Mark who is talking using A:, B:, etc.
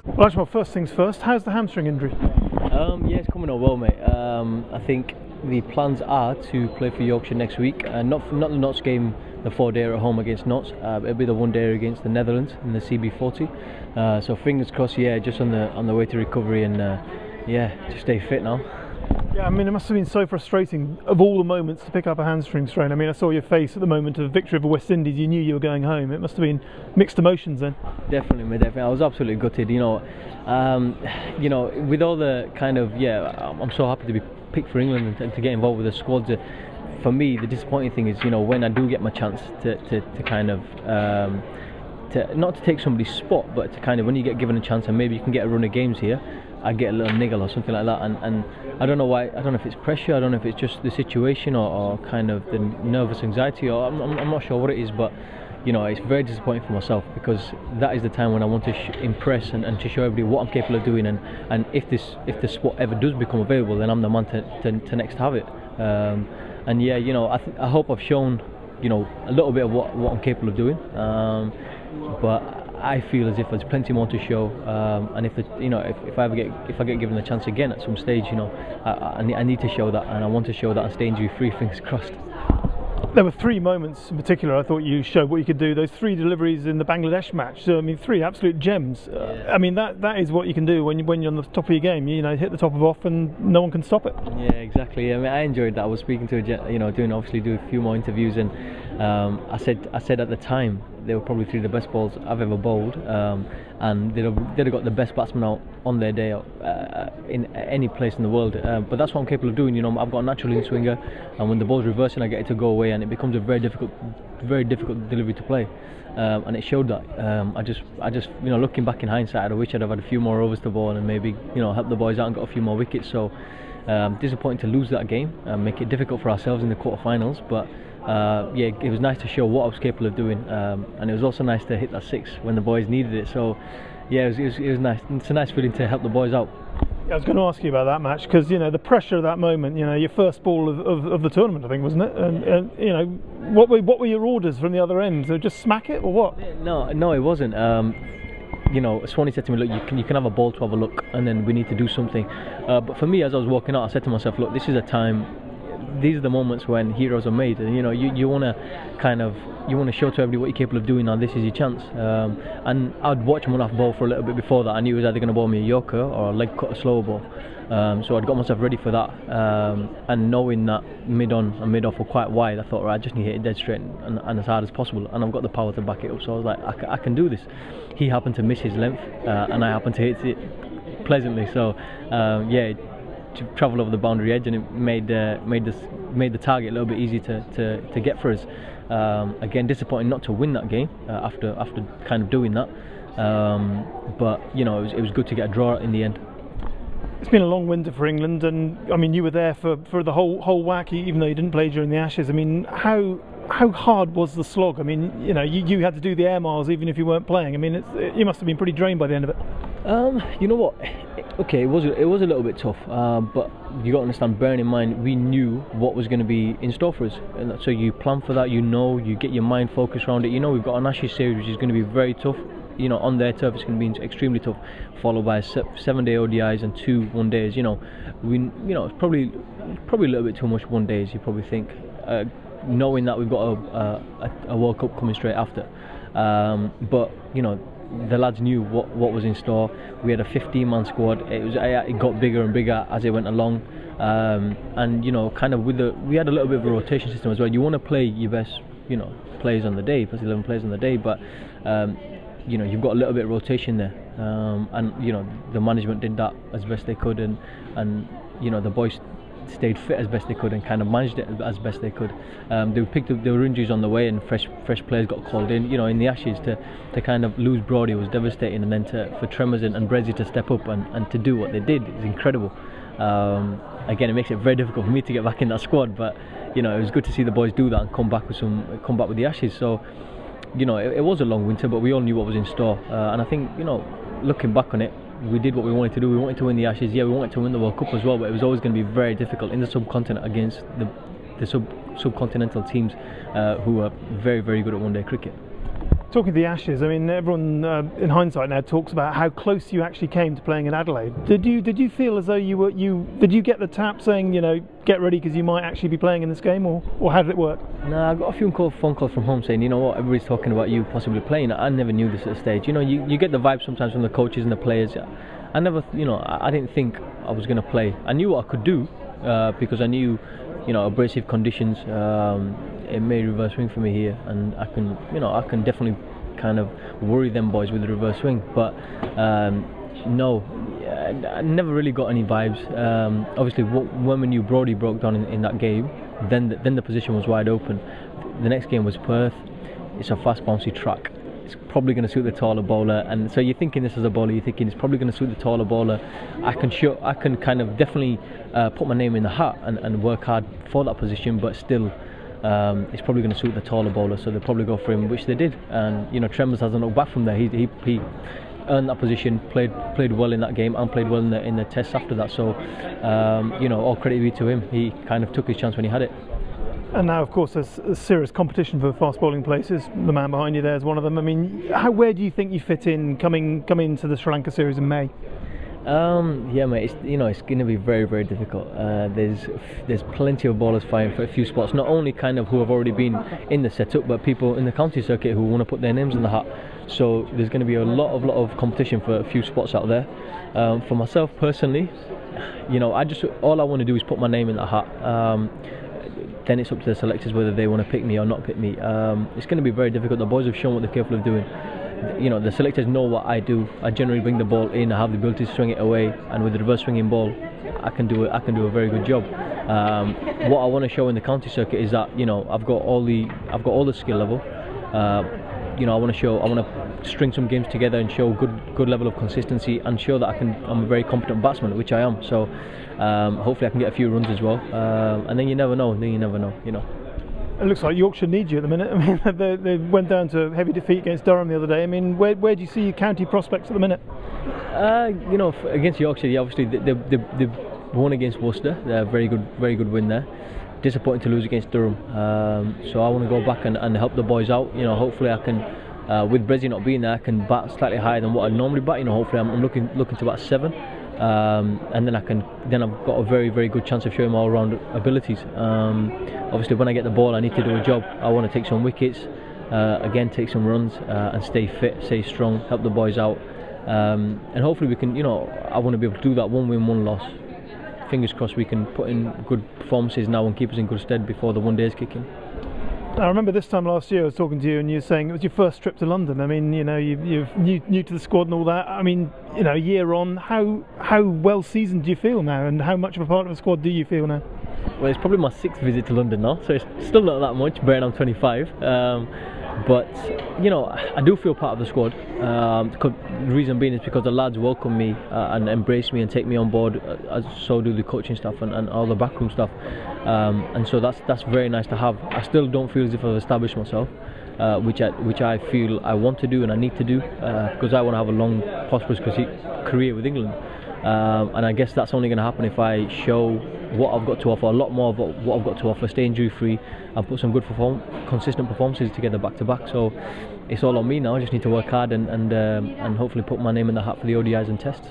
A: Well, Ashmore, first things first, how's the hamstring injury?
B: Yeah, it's coming on well, mate. I think the plans are to play for Yorkshire next week. Not the Notts game, the 4-day at home against Notts. It'll be the 1-day against the Netherlands in the CB40. So fingers crossed, yeah, just on the way to recovery, and yeah, just stay fit now.
A: Yeah, I mean, it must have been so frustrating of all the moments to pick up a hamstring strain. I mean, I saw your face at the moment of victory over West Indies. You knew you were going home. It must have been mixed emotions then.
B: Definitely, mate, definitely. I was absolutely gutted. You know, with all the kind of I'm so happy to be picked for England and to get involved with the squads. For me, the disappointing thing is, when I do get my chance to kind of not to take somebody's spot, but to kind of, when you get given a chance and maybe you can get a run of games here, I get a little niggle or something like that, and I don't know why. I don't know if it's pressure, I don't know if it's just the situation, or kind of the nervous anxiety, or I'm not sure what it is, but it's very disappointing for myself, because that is the time when I want to impress and to show everybody what I'm capable of doing, and if the spot ever does become available, then I'm the man to next have it. And yeah, I hope I've shown a little bit of what I'm capable of doing, but I feel as if there's plenty more to show, and if I get given the chance again at some stage, I need to show that, and I want to show that and stay injury free. Fingers crossed.
A: There were 3 moments in particular I thought you showed what you could do. Those 3 deliveries in the Bangladesh match. So I mean, 3 absolute gems. I mean, that is what you can do when you're on the top of your game. Hit the top of off, and no one can stop it.
B: Yeah, exactly. I mean, I enjoyed that. I was speaking to do a few more interviews, and I said at the time they were probably 3 of the best balls I've ever bowled, and they'd have got the best batsman out on their day in any place in the world. But that's what I'm capable of doing. I've got a natural in swinger, and when the ball's reversing, I get it to go away, and it becomes a very difficult delivery to play. And it showed that. I just looking back in hindsight, I wish I'd have had a few more overs to bowl and maybe help the boys out and got a few more wickets. So disappointing to lose that game and make it difficult for ourselves in the quarterfinals, but yeah, it was nice to show what I was capable of doing, and it was also nice to hit that 6 when the boys needed it. So yeah, it was nice. It's a nice feeling to help the boys out.
A: I was going to ask you about that match, because the pressure of that moment, your first ball of the tournament, I think, wasn't it? And what were your orders from the other end? So just smack it, or what?
B: No, it wasn't. Swanee said to me, look, you can have a ball to have a look, and then we need to do something. But for me, as I was walking out, I said to myself, look, this is a time. These are the moments when heroes are made, and you want to show to everybody what you're capable of doing. Now this is your chance. And I'd watch Munaf bowl for a little bit before that. I knew he was either going to bowl me a Yorker or a leg cut, a slower ball. So I'd got myself ready for that. And knowing that mid on and mid off were quite wide, I thought, right, I just need to hit it dead straight and as hard as possible. And I've got the power to back it up. So I was like, I can do this. He happened to miss his length, and I happened to hit it pleasantly. So yeah. To travel over the boundary edge, and it made the target a little bit easy to get for us. Again, disappointing not to win that game after kind of doing that, but it was good to get a draw in the end.
A: It's been a long winter for England, and I mean, you were there for the whole whack, even though you didn't play during the Ashes. I mean, how hard was the slog? I mean, you had to do the air miles even if you weren't playing. I mean, you must have been pretty drained by the end of it.
B: You know what? Okay, it was a little bit tough, but you got to understand. Bearing in mind, we knew what was going to be in store for us, and so you plan for that. You get your mind focused around it. We've got an Ashes series which is going to be very tough. On their turf, it's going to be extremely tough, followed by 7-day ODIs and 2 1-days. It's probably a little bit too much 1-days. You probably think, knowing that we've got a World Cup coming straight after, but the lads knew what was in store. We had a 15-man squad. It got bigger and bigger as it went along, and kind of we had a little bit of a rotation system as well. You want to play your best players on the day, plus 11 players on the day, but you've got a little bit of rotation there, and the management did that as best they could, and the boys stayed fit as best they could and kind of managed it as best they could. There were injuries on the way, and fresh players got called in. In the Ashes to kind of lose Brodie was devastating, and then for Tremors and Brezzy to step up and to do what they did is incredible. Again, it makes it very difficult for me to get back in that squad, but it was good to see the boys do that and come back with the Ashes. So it was a long winter, but we all knew what was in store, and I think looking back on it, we did what we wanted to do. We wanted to win the Ashes. Yeah, we wanted to win the World Cup as well, but it was always going to be very difficult in the subcontinent against the subcontinental teams who are very, very good at 1-day cricket.
A: Talking of the Ashes, I mean, everyone in hindsight now talks about how close you actually came to playing in Adelaide. Did you feel as though did you get the tap saying, you know, get ready because you might actually be playing in this game, or how did it work?
B: No, I got a few phone calls from home saying, you know what, everybody's talking about you possibly playing. I never knew this at the stage. You know, you get the vibe sometimes from the coaches and the players. I never, you know, I didn't think I was going to play. I knew what I could do because I knew, you know, abrasive conditions. It made reverse swing for me here, and I can definitely kind of worry them boys with the reverse swing. But no, I never really got any vibes. Obviously, when we knew Brodie broke down in that game, then the position was wide open. The next game was Perth. It's a fast bouncy track. It's probably going to suit the taller bowler, and so you're thinking this as a bowler, you're thinking it's probably going to suit the taller bowler. I can kind of definitely put my name in the hat and work hard for that position, but still it's probably going to suit the taller bowler, so they'll probably go for him, which they did. And you know, Trembers hasn't looked back from there. He earned that position, played well in that game, and played well in the tests after that. So you know, all credit be to him. He kind of took his chance when he had it.
A: And now, of course, there's a serious competition for fast bowling places. The man behind you there is one of them. I mean, where do you think you fit in coming into the Sri Lanka series in May?
B: Yeah, mate. It's going to be very, very difficult. There's plenty of bowlers fighting for a few spots. Not only kind of who have already been in the setup, but people in the county circuit who want to put their names in the hat. So there's going to be a lot of competition for a few spots out there. For myself personally, you know, all I want to do is put my name in the hat. Then it's up to the selectors whether they want to pick me or not pick me. It's going to be very difficult. The boys have shown what they're capable of doing. You know, the selectors know what I do. I generally bring the ball in. I have the ability to swing it away, and with the reverse swinging ball, I can do a very good job. What I want to show in the county circuit is that, you know, I've got all the skill level. You know, I want to string some games together and show good level of consistency, and show that I'm a very competent batsman, which I am. So hopefully I can get a few runs as well. And then you never know. You know.
A: It looks like Yorkshire needs you at the minute. I mean, they went down to heavy defeat against Durham the other day. I mean, where do you see your county prospects at the minute?
B: You know, against Yorkshire, obviously they won against Worcester. They're a very good win there. Disappointing to lose against Durham. So I want to go back and help the boys out. You know, hopefully I can, with Brezzy not being there, I can bat slightly higher than what I normally bat. You know, hopefully I'm looking to bat 7. And then I've got a very, very good chance of showing my all-round abilities. Obviously, when I get the ball, I need to do a job. I want to take some wickets, again, take some runs, and stay fit, stay strong, help the boys out, and hopefully we can. You know, I want to be able to do that. 1 win, 1 loss. Fingers crossed we can put in good performances now and keep us in good stead before the 1 days kick in.
A: I remember this time last year I was talking to you and you were saying it was your first trip to London. I mean, you know, you're new to the squad and all that. I mean, you know, a year on, how well seasoned do you feel now, and how much of a part of the squad do you feel now?
B: Well, it's probably my 6th visit to London now, so it's still not that much, bearing I'm 25. But you know, I do feel part of the squad. The reason being is because the lads welcome me and embrace me and take me on board, as so do the coaching staff and all the backroom staff. And so that's very nice to have. I still don't feel as if I've established myself, which I feel I want to do and I need to do, because I want to have a long, prosperous career with England. And I guess that's only going to happen if I show what I've got to offer, a lot more of what I've got to offer, stay injury free, and put some good consistent performances together back to back. So it's all on me now. I just need to work hard and hopefully put my name in the hat for the ODIs and tests.